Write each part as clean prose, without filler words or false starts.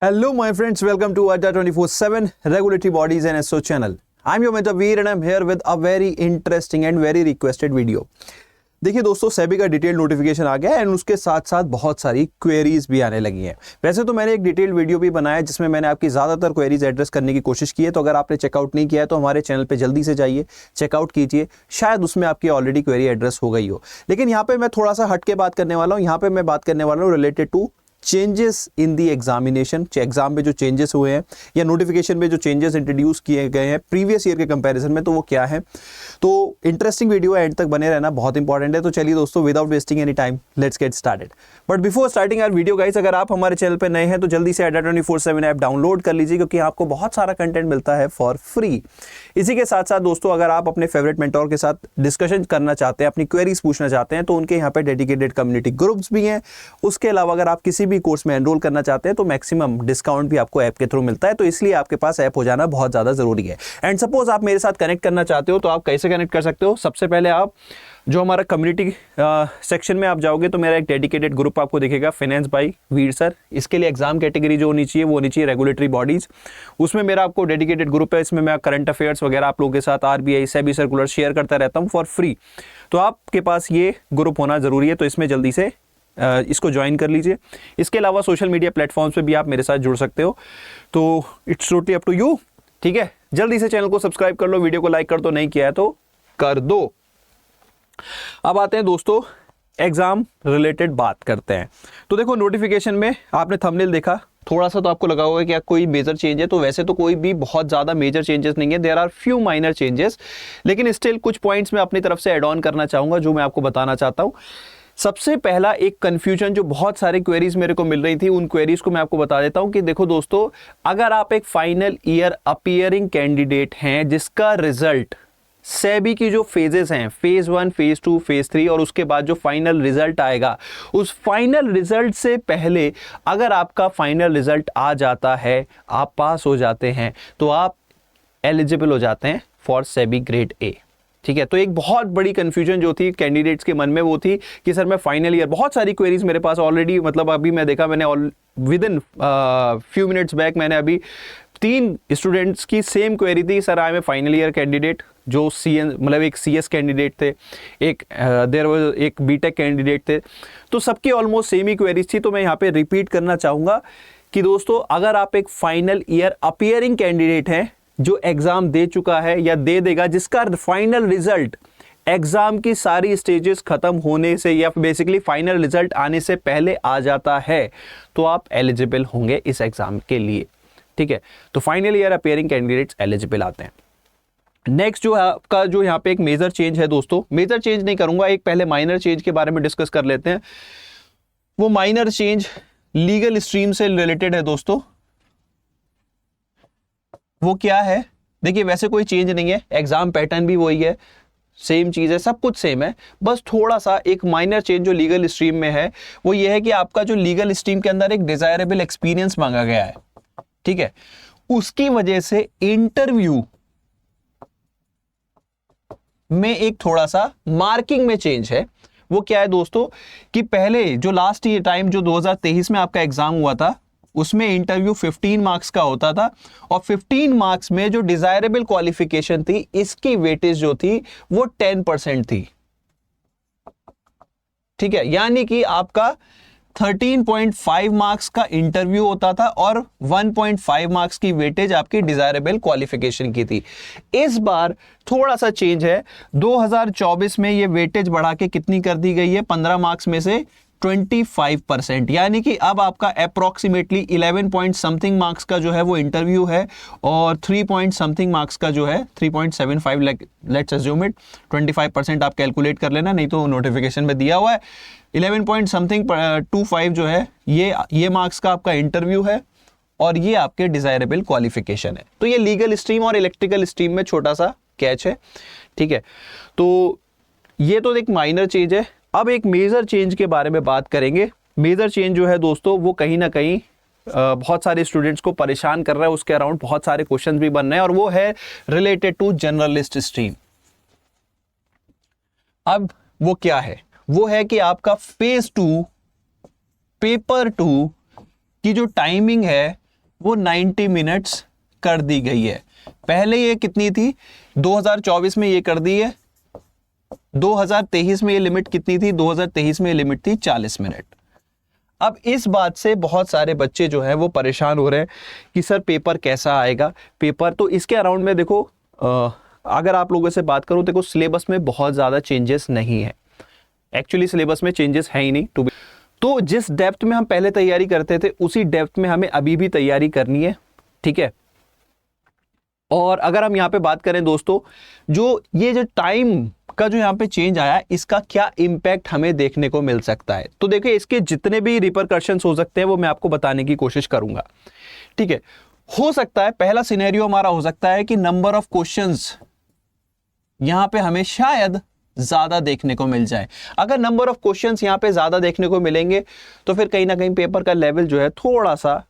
Hello, my friends. Welcome to Adda 24/7 Regulatory Bodies and SO channel. I'm your mentor Veer and I'm here with a very interesting and very requested video. देखिए दोस्तों, सेबी का detail notification आ गया है and उसके साथ साथ बहुत सारी क्वेरीज भी आने लगी हैं। वैसे तो मैंने एक डिटेल वीडियो भी बनाया जिसमें मैंने आपकी ज़्यादातर क्वेरीज एड्रेस करने की कोशिश की है, तो अगर आपने चेकआउट नहीं किया है तो हमारे चैनल पे जल्दी से जाइए, चेकआउट कीजिए, शायद उसमें आपकी ऑलरेडी क्वेरी एड्रेस हो गई हो। लेकिन यहाँ पे मैं थोड़ा सा हट के बात करने वाला हूँ। यहाँ पे मैं बात करने वाला हूँ related to changes in the examination. Exam में जो चेंजेस हुए हैं या नोटिफिकेशन में जो चेंजेस इंट्रोड्यूस किए गए हैं प्रीवियस ईयर के कंपैरिजन में, तो वो क्या है। तो इंटरेस्टिंग वीडियो है, एंड तक बने रहना बहुत इंपॉर्टेंट है। तो चलिए दोस्तों, without wasting any time let's get started. But before starting our video guys, अगर आप हमारे चैनल पे नए हैं तो जल्दी से अड्डा 24/7 ऐप डाउनलोड कर लीजिए, क्योंकि आपको बहुत सारा कंटेंट मिलता है फॉर फ्री। इसी के साथ साथ दोस्तों, अगर आप अपने फेवरेट मेंटोर के साथ डिस्कशन करना चाहते हैं, अपनी क्वेरीज पूछना चाहते हैं, तो उनके यहाँ पे डेडिकेटेड कम्युनिटी ग्रुप्स भी हैं। उसके अलावा अगर आप किसी भी कोर्स में एनरोल करना चाहते हैं तो मैक्सिमम डिस्काउंट भी आपको ऐप के थ्रू मिलता है। तो इसलिए आपके पास ऐप हो जाना बहुत ज्यादा जरूरी है। एंड सपोज आप मेरे साथ कनेक्ट करना चाहते हो तो आप कैसे कनेक्ट कर सकते हो। सबसे पहले आप जो हमारा कम्युनिटी सेक्शन में आप जाओगे तो मेरा एक डेडिकेटेड ग्रुप आपको दिखेगा, फाइनेंस बाय वीर सर। इसके लिए एग्जाम कैटेगरी जो होनी चाहिए वो होनी चाहिए रेगुलेटरी बॉडीज। उसमें मेरा आपको डेडिकेटेड ग्रुप है। इसमें मैं करंट अफेयर्स वगैरह आप लोगों के साथ आरबीआई सेबी सर्कुलर शेयर करता रहता हूँ फॉर फ्री। तो आपके पास ये ग्रुप होना जरूरी है, तो इसमें जल्दी से इसको ज्वाइन कर लीजिए। इसके अलावा सोशल मीडिया प्लेटफॉर्म्स पे भी आप मेरे साथ जुड़ सकते हो, तो it's totally up to you. ठीक है, जल्दी से चैनल को सब्सक्राइब कर लो, वीडियो को लाइक कर दो, नहीं किया है तो कर दो। अब आते हैं दोस्तों, एग्जाम रिलेटेड बात करते हैं। तो देखो, नोटिफिकेशन में आपने थंबनेल देखा, थोड़ा सा तो आपको लगा होगा कि कोई मेजर चेंज है। तो वैसे तो कोई भी बहुत ज्यादा मेजर चेंजेस नहीं है, there are few minor changes, लेकिन स्टिल कुछ पॉइंट्स मैं अपनी तरफ से ऐड ऑन करना चाहूंगा जो मैं आपको बताना चाहता हूं। सबसे पहला एक कंफ्यूजन जो बहुत सारी क्वेरीज मेरे को मिल रही थी, उन क्वेरीज को मैं आपको बता देता हूं कि देखो दोस्तों, अगर आप एक फाइनल ईयर अपीयरिंग कैंडिडेट हैं जिसका रिजल्ट सेबी की जो फेजेस हैं, फेज 1, फेज 2, फेज 3 और उसके बाद जो फाइनल रिजल्ट आएगा, उस फाइनल रिजल्ट से पहले अगर आपका फाइनल रिजल्ट आ जाता है, आप पास हो जाते हैं, तो आप एलिजिबल हो जाते हैं फॉर सेबी ग्रेड ए। ठीक है, तो एक बहुत बड़ी कंफ्यूजन जो थी कैंडिडेट्स के मन में वो थी कि सर मैं फाइनल ईयर, बहुत सारी क्वेरीज मेरे पास ऑलरेडी, मतलब अभी मैं देखा, मैंने within few minutes back मैंने अभी 3 स्टूडेंट्स की सेम क्वेरी थी, sir I am a final year candidate, जो सीएन मतलब एक सीएस कैंडिडेट थे, एक देयर वाज एक बीटेक कैंडिडेट थे। तो सबकी ऑलमोस्ट सेम ही क्वेरीज थी। तो मैं यहाँ पे रिपीट करना चाहूंगा कि दोस्तों, अगर आप एक फाइनल ईयर अपीयरिंग कैंडिडेट हैं जो एग्जाम दे चुका है या दे देगा, जिसका फाइनल रिजल्ट एग्जाम की सारी स्टेजेस खत्म होने से या बेसिकली फाइनल रिजल्ट आने से पहले आ जाता है, तो आप एलिजिबल होंगे इस एग्जाम के लिए। ठीक है, तो final year appearing candidates eligible आते हैं। नेक्स्ट जो है आपका, जो यहाँ पे एक मेजर चेंज है दोस्तों, मेजर चेंज नहीं करूंगा, एक पहले माइनर चेंज के बारे में डिस्कस कर लेते हैं। वो माइनर चेंज लीगल स्ट्रीम से रिलेटेड है दोस्तों। वो क्या है, देखिए वैसे कोई चेंज नहीं है, एग्जाम पैटर्न भी वही है, सेम चीज है, सब कुछ सेम है। बस थोड़ा सा एक माइनर चेंज जो लीगल स्ट्रीम में है वो ये है कि आपका जो लीगल स्ट्रीम के अंदर एक डिजायरेबल एक्सपीरियंस मांगा गया है। ठीक है, उसकी वजह से इंटरव्यू में एक थोड़ा सा मार्किंग में चेंज है। वो क्या है दोस्तों कि पहले जो लास्ट ईयर टाइम जो 2023 में आपका एग्जाम हुआ था, उसमें इंटरव्यू 15 मार्क्स का होता था और 15 मार्क्स में जो डिजायरेबल क्वालिफिकेशन थी, इसकी वेटेज जो थी वो 10% थी। ठीक है, यानी कि आपका 13.5 मार्क्स का इंटरव्यू होता था और 1.5 मार्क्स की वेटेज आपकी डिजायरेबल क्वालिफिकेशन की थी। इस बार थोड़ा सा चेंज है, 2024 में ये वेटेज बढ़ा के कितनी कर दी गई है, 15 मार्क्स में से 25%, यानी कि अब आपका अप्रोक्सीमेटली 11 पॉइंट समथिंग मार्क्स का जो है वो इंटरव्यू है और 3 पॉइंट समथिंग मार्क्स का जो है 3.75, लेट्स अज्यूम इट 25% आप कैलकुलेट कर लेना, नहीं तो नोटिफिकेशन में दिया हुआ है 11 पॉइंट समथिंग 25 जो है ये मार्क्स का आपका इंटरव्यू है और ये आपके डिजायरेबल क्वालिफिकेशन है। तो ये लीगल स्ट्रीम और इलेक्ट्रिकल स्ट्रीम में छोटा सा कैच है। ठीक है, तो ये तो एक माइनर चेंज है। अब एक मेजर चेंज के बारे में बात करेंगे। मेजर चेंज जो है दोस्तों वो कहीं ना कहीं बहुत सारे स्टूडेंट्स को परेशान कर रहा है, उसके अराउंड बहुत सारे क्वेश्चन भी बन रहे हैं और वो है रिलेटेड टू जनरलिस्ट स्ट्रीम। अब वो क्या है, वो है कि आपका फेज 2 पेपर 2 की जो टाइमिंग है वो 90 मिनट्स कर दी गई है। पहले ये कितनी थी, 2024 में ये कर दी है, 2023 में ये लिमिट कितनी थी, 2023 में ये लिमिट थी 40 मिनट। अब इस बात से बहुत सारे बच्चे जो है वो परेशान हो रहे हैं कि सर पेपर कैसा आएगा, पेपर तो इसके अराउंड में देखो अगर आप लोगों से बात करूं, देखो सिलेबस में बहुत ज़्यादा चेंजेस नहीं है, एक्चुअली सिलेबस में चेंजेस है ही नहीं टू बी। तो जिस डेप्थ में हम पहले तैयारी करते थे उसी डेप्थ में हमें अभी भी तैयारी करनी है, ठीक है। और अगर हम यहाँ पे बात करें दोस्तों, जो ये जो टाइम का जो यहाँ पे चेंज आया, इसका क्या इम्पैक्ट हमें देखने को मिल सकता है, तो देखिए इसके जितने भी रिपरकशंस हो सकते हैं वो मैं आपको बताने की कोशिश करूंगा, ठीक है। हो सकता है पहला सिनेरियो हमारा हो सकता है कि नंबर ऑफ क्वेश्चंस यहां पे हमें शायद ज्यादा देखने को मिल जाए। अगर नंबर ऑफ क्वेश्चंस यहां पे ज्यादा देखने को मिलेंगे तो फिर कहीं ना कहीं पेपर का लेवल जो है थोड़ा सा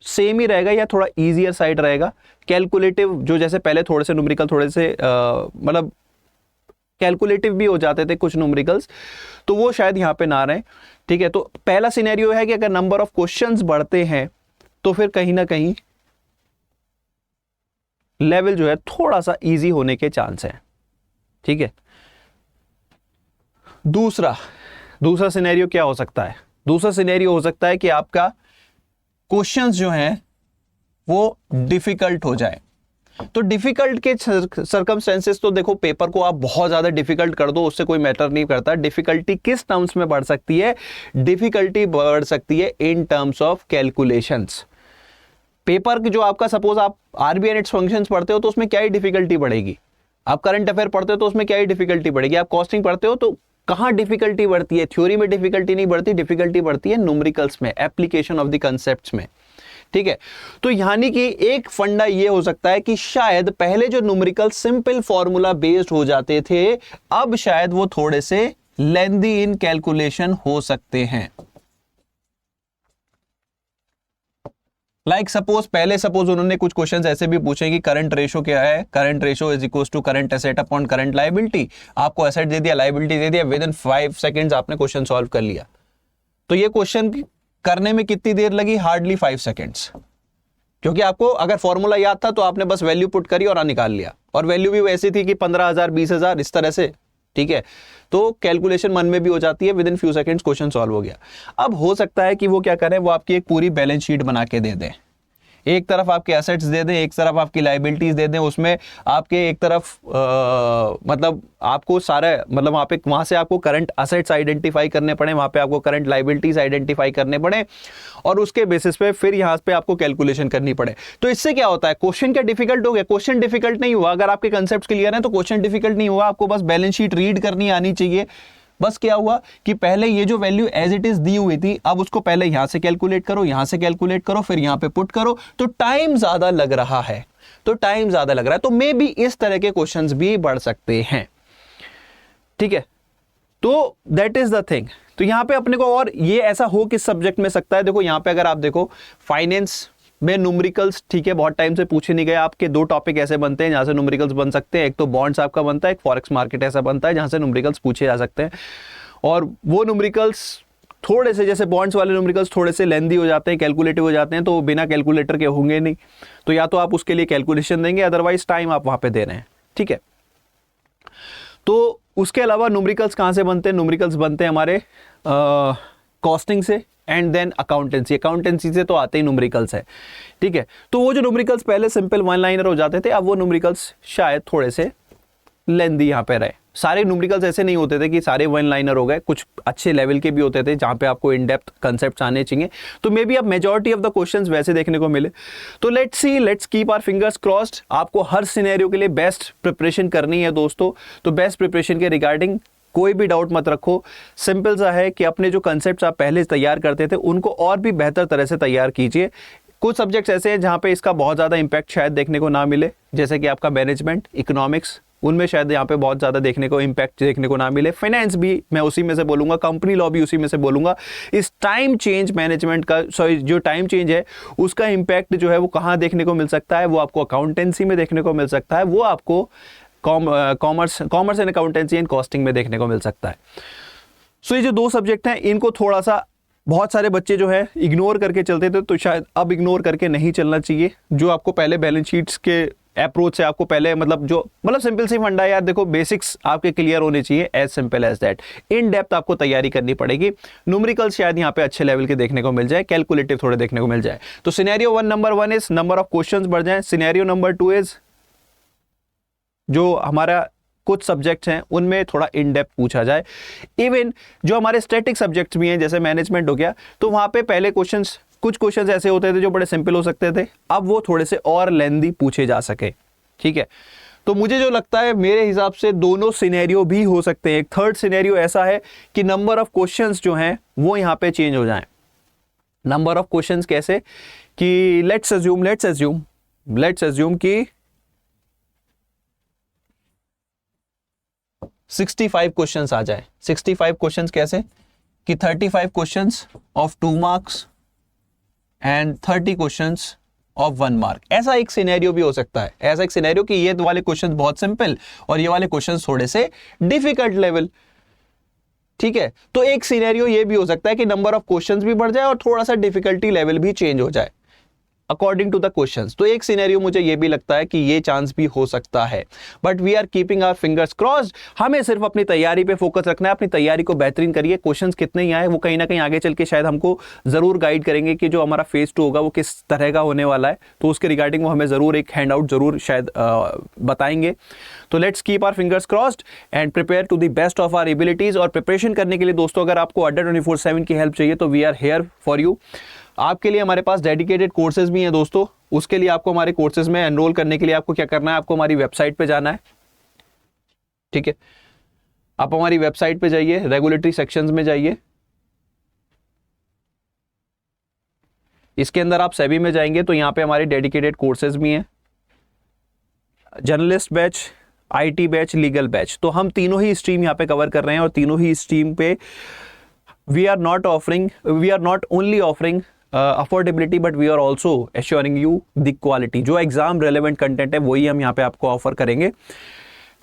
सेम ही रहेगा या थोड़ा इजियर साइड रहेगा। कैलकुलेटिव जो जैसे पहले थोड़े से न्यूमेरिकल थोड़े से मतलब कैलकुलेटिव भी हो जाते थे कुछ न्यूमेरिकल्स, तो वो शायद यहाँ पे ना रहे, ठीक है। तो पहला सिनेरियो है कि अगर नंबर ऑफ क्वेश्चंस बढ़ते हैं तो फिर कहीं ना कहीं लेवल जो है थोड़ा सा इजी होने के चांस है, ठीक है। दूसरा सिनेरियो क्या हो सकता है, दूसरा सिनेरियो हो सकता है कि आपका क्वेश्चंस जो हैं वो डिफिकल्ट हो जाए। तो डिफिकल्ट के सर्कमस्टेंसेस तो देखो पेपर को आप बहुत ज्यादा डिफिकल्ट कर दो उससे कोई मैटर नहीं करता। डिफिकल्टी किस टर्म्स में बढ़ सकती है, डिफिकल्टी बढ़ सकती है in terms of calculations. Paper जो आपका सपोज आप आरबी एंड इट्स फंक्शंस पढ़ते हो तो उसमें क्या ही डिफिकल्टी बढ़ेगी, आप करंट अफेयर पढ़ते हो तो उसमें क्या ही डिफिकल्टी बढ़ेगी, आप कॉस्टिंग पढ़ते हो तो कहां डिफिकल्टी बढ़ती है, थ्योरी में डिफिकल्टी नहीं बढ़ती, डिफिकल्टी बढ़ती है न्यूमेरिकल्स में, एप्लीकेशन ऑफ द कंसेप्ट्स में, ठीक है। तो यानी कि एक फंडा ये हो सकता है कि शायद पहले जो न्यूमेरिकल सिंपल फॉर्मूला बेस्ड हो जाते थे अब शायद वो थोड़े से लेंदी इन कैलकुलेशन हो सकते हैं। सपोज उन्होंने कुछ क्वेश्चंस ऐसे भी पूछे कि करंट रेशो क्या है, current ratio is equal to current asset upon current liability. आपको एसेट दे दिया, लायबिलिटी दे दिया, विद इन 5 सेकंड्स आपने क्वेश्चन सॉल्व कर लिया। तो ये क्वेश्चन करने में कितनी देर लगी, हार्डली 5 सेकंड्स, क्योंकि आपको अगर फॉर्मूला याद था तो आपने बस वैल्यू पुट करी और निकाल लिया, और वैल्यू भी वैसी थी कि 15,000 20,000 इस तरह से, ठीक है। तो कैलकुलेशन मन में भी हो जाती है, with in few seconds question solve हो गया। अब हो सकता है कि वो क्या करें, वो आपकी एक पूरी बैलेंस शीट बना के दे दें, एक तरफ आपके एसेट्स दे दें, एक तरफ आपकी लायबिलिटीज दे दें, उसमें आपके एक तरफ मतलब आपको सारे मतलब वहां से आपको करंट एसेट्स आइडेंटिफाई करने पड़े, वहां पे आपको करंट लायबिलिटीज आइडेंटिफाई करने पड़े, और उसके बेसिस पे फिर यहां पे आपको कैलकुलेशन करनी पड़े। तो इससे क्या होता है, क्वेश्चन क्या डिफिकल्ट हो गया, क्वेश्चन डिफिकल्ट नहीं हुआ। अगर आपके कंसेप्ट क्लियर है तो क्वेश्चन डिफिकल्ट नहीं हुआ, आपको बस बैलेंस शीट रीड करनी आनी चाहिए। बस क्या हुआ कि पहले ये जो वैल्यू एज इट इज दी हुई थी, अब उसको पहले यहां से कैलकुलेट करो, यहां से कैलकुलेट करो, फिर यहां पे पुट करो, तो टाइम ज्यादा लग रहा है, तो मे बी इस तरह के क्वेश्चंस भी बढ़ सकते हैं, ठीक है। तो दैट इज द थिंग। तो यहां पे अपने को, और ये ऐसा हो किस सब्जेक्ट में सकता है, देखो यहां पे अगर आप देखो फाइनेंस में न्यूमेरिकल्स, ठीक है, बहुत टाइम से पूछे नहीं गए। आपके दो टॉपिक ऐसे बनते हैं जहां से न्यूमेरिकल्स बन सकते हैं, एक तो बॉन्ड्स आपका बनता है, एक फॉरेक्स मार्केट ऐसा बनता है जहां से न्यूमेरिकल्स पूछे जा सकते हैं। और वो न्यूमेरिकल्स थोड़े से, जैसे बॉन्ड्स वाले न्यूमेरिकल्स थोड़े से लेंदी हो जाते हैं, कैलकुलेटिव हो जाते हैं, तो बिना कैलकुलेटर के होंगे नहीं, तो या तो आप उसके लिए कैलकुलेशन देंगे, अदरवाइज टाइम आप वहां पे दे रहे हैं, ठीक है। तो उसके अलावा न्यूमेरिकल्स कहां से बनते हैं, न्यूमेरिकल्स बनते हैं हमारे कॉस्टिंग से एंड देन अकाउंटेंसी से तो आते ही न्यूमेरिकल्स है, ठीक है। तो वो जो न्यूमेरिकल्स पहले सिंपल वन लाइनर हो जाते थे, अब वो न्यूमेरिकल्स शायद थोड़े से लेंदी यहां पे रहे। सारे न्यूमेरिकल्स ऐसे नहीं होते थे कि सारे वन लाइनर हो गए, कुछ अच्छे लेवल के भी होते थे जहां पे आपको इन डेप्थ कंसेप्ट्स आने चाहिए। तो मे बी अब मेजॉरिटी ऑफ द क्वेश्चंस वैसे देखने को मिले। तो let's keep our fingers crossed. आपको हर सिनेरियो के लिए बेस्ट प्रिपरेशन करनी है दोस्तों। तो बेस्ट प्रिपरेशन के रिगार्डिंग कोई भी डाउट मत रखो। सिंपल सा है कि अपने जो कंसेप्ट्स आप पहले तैयार करते थे उनको और भी बेहतर तरह से तैयार कीजिए। कुछ सब्जेक्ट्स ऐसे हैं जहां पे इसका बहुत ज़्यादा इंपैक्ट शायद देखने को ना मिले, जैसे कि आपका मैनेजमेंट, इकोनॉमिक्स, उनमें शायद यहाँ पे बहुत ज़्यादा देखने को इम्पैक्ट देखने को ना मिले। फाइनेंस भी मैं उसी में से बोलूँगा, कंपनी लॉ भी उसी में से बोलूँगा। इस टाइम चेंज मैनेजमेंट का, सॉरी जो टाइम चेंज है उसका इम्पैक्ट जो है वो कहाँ देखने को मिल सकता है, वो आपको अकाउंटेंसी में देखने को मिल सकता है, वो आपको commerce and accountancy and costing में देखने को मिल सकता है। सो ये जो दो सब्जेक्ट हैं इनको थोड़ा सा बहुत सारे बच्चे जो है इग्नोर करके चलते थे, तो शायद अब इग्नोर करके नहीं चलना चाहिए। जो आपको पहले बैलेंस शीट्स के अप्रोच से आपको पहले मतलब सिंपल सी फंडा यार, देखो बेसिक्स आपके क्लियर होने चाहिए, as simple as that. In depth आपको तैयारी करनी पड़ेगी। न्यूमेरिकल शायद यहाँ पे अच्छे लेवल के देखने को मिल जाए, कैलकुलेटिव थोड़े देखने को मिल जाए। तो scenario 1 number 1 is number of questions बढ़ जाए। सिनेरियो नंबर 2 इज जो हमारा कुछ सब्जेक्ट्स हैं उनमें थोड़ा इन डेप्थ पूछा जाए। इवन जो हमारे स्टैटिक सब्जेक्ट्स भी हैं जैसे मैनेजमेंट हो गया, तो वहां पे पहले कुछ क्वेश्चंस ऐसे होते थे जो बड़े सिंपल हो सकते थे, अब वो थोड़े से और लेंदी पूछे जा सके। ठीक है, तो मुझे जो लगता है मेरे हिसाब से दोनों सिनेरियो भी हो सकते हैं। एक थर्ड सिनेरियो ऐसा है कि नंबर ऑफ क्वेश्चंस जो हैं वो यहां पे चेंज हो जाएं। नंबर ऑफ क्वेश्चंस कैसे कि लेट्स अज्यूम कि 65 क्वेश्चंस आ जाए। 65 क्वेश्चंस कैसे कि 35 questions of 2 marks and 30 questions of 1 mark. ऐसा एक सिनेरियो भी हो सकता है, ऐसा एक सिनेरियो कि ये वाले क्वेश्चंस बहुत सिंपल और ये वाले क्वेश्चंस थोड़े से डिफिकल्ट लेवल। ठीक है, तो एक सिनेरियो ये भी हो सकता है कि नंबर ऑफ क्वेश्चंस भी बढ़ जाए और थोड़ा सा डिफिकल्टी लेवल भी चेंज हो जाए अकॉर्डिंग टू द क्वेश्चंस। तो एक सिनेरियो मुझे ये भी लगता है कि ये चांस भी हो सकता है, but we are keeping our fingers crossed. हमें सिर्फ अपनी तैयारी पे फोकस रखना है, अपनी तैयारी को बेहतरीन करिए। क्वेश्चंस कितने ही आए वो कहीं ना कहीं आगे चल के शायद हमको जरूर गाइड करेंगे कि जो हमारा फेज 2 होगा वो किस तरह का होने वाला है, तो उसके रिगार्डिंग वो हमें जरूर एक हैंड आउट जरूर शायद बताएंगे। तो let's keep our fingers crossed and prepare to the best of our abilities. और प्रिपरेशन करने के लिए दोस्तों अगर आपको अड्डा 24/7 की हेल्प चाहिए तो we are here for you. आपके लिए हमारे पास डेडिकेटेड कोर्सेज भी हैं दोस्तों। उसके लिए आपको हमारे कोर्सेज में एनरोल करने के लिए आपको क्या करना है, आपको हमारी वेबसाइट पे जाना है। ठीक है, आप हमारी वेबसाइट पे जाइए, रेगुलेटरी सेक्शंस में जाइए। इसके अंदर आप सेबी में जाएंगे तो यहाँ पे हमारे डेडिकेटेड कोर्सेज भी हैं, journalist batch, IT batch, legal batch. तो हम तीनों ही स्ट्रीम यहाँ पे कवर कर रहे हैं और तीनों ही स्ट्रीम पे we are not only offering affordability but we are also assuring you the quality. जो एग्जाम रेलेवेंट कंटेंट है वही हम यहाँ पे आपको ऑफर करेंगे।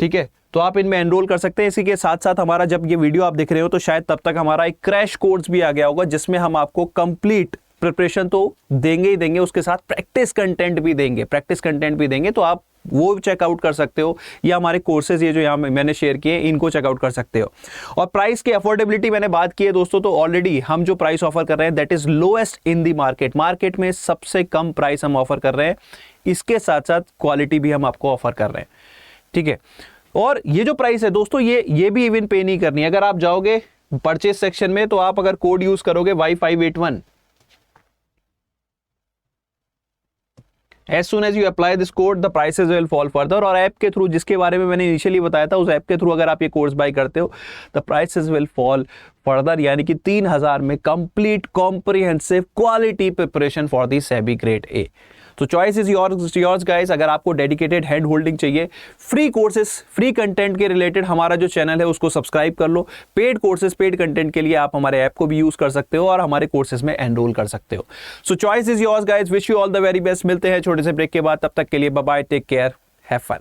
ठीक है, तो आप इनमें एनरोल कर सकते हैं। इसी के साथ साथ हमारा जब ये वीडियो आप देख रहे हो तो शायद तब तक हमारा एक क्रैश कोर्स भी आ गया होगा जिसमें हम आपको कंप्लीट प्रिपरेशन तो देंगे ही देंगे, उसके साथ प्रैक्टिस कंटेंट भी देंगे। तो आप वो चेकआउट कर सकते हो, या हमारे कोर्सेज ये जो यहाँ मैंने शेयर किए इनको चेकआउट कर सकते हो। और प्राइस की अफोर्डेबिलिटी मैंने बात की है दोस्तों, तो ऑलरेडी हम जो प्राइस ऑफर कर रहे हैं that is lowest in the market में सबसे कम प्राइस हम ऑफर कर रहे हैं। इसके साथ साथ क्वालिटी भी हम आपको ऑफर कर रहे हैं। ठीक है, और ये जो प्राइस है दोस्तों ये भी इवन पे नहीं करनी है। अगर आप जाओगे परचेज सेक्शन में तो आप अगर कोड यूज करोगे Y581, as soon as you apply this code the prices will fall further। और ऐप के थ्रू, जिसके बारे में मैंने इनिशियली बताया था, उस ऐप के थ्रू अगर आप ये कोर्स बाय करते हो the prices will fall further, यानी कि 3000 में complete comprehensive quality preparation for the SEBI grade A. तो चॉइस इज योर्स गाइस। अगर आपको डेडिकेटेड हैंड होल्डिंग चाहिए, फ्री कोर्सेज, फ्री कंटेंट के रिलेटेड हमारा जो चैनल है उसको सब्सक्राइब कर लो। पेड कोर्सेज, पेड कंटेंट के लिए आप हमारे ऐप को भी यूज कर सकते हो और हमारे कोर्सेज में एनरोल कर सकते हो। सो choice is yours guys. Wish you all the very best. मिलते हैं छोटे से ब्रेक के बाद, तब तक के लिए bye bye, take care, have fun.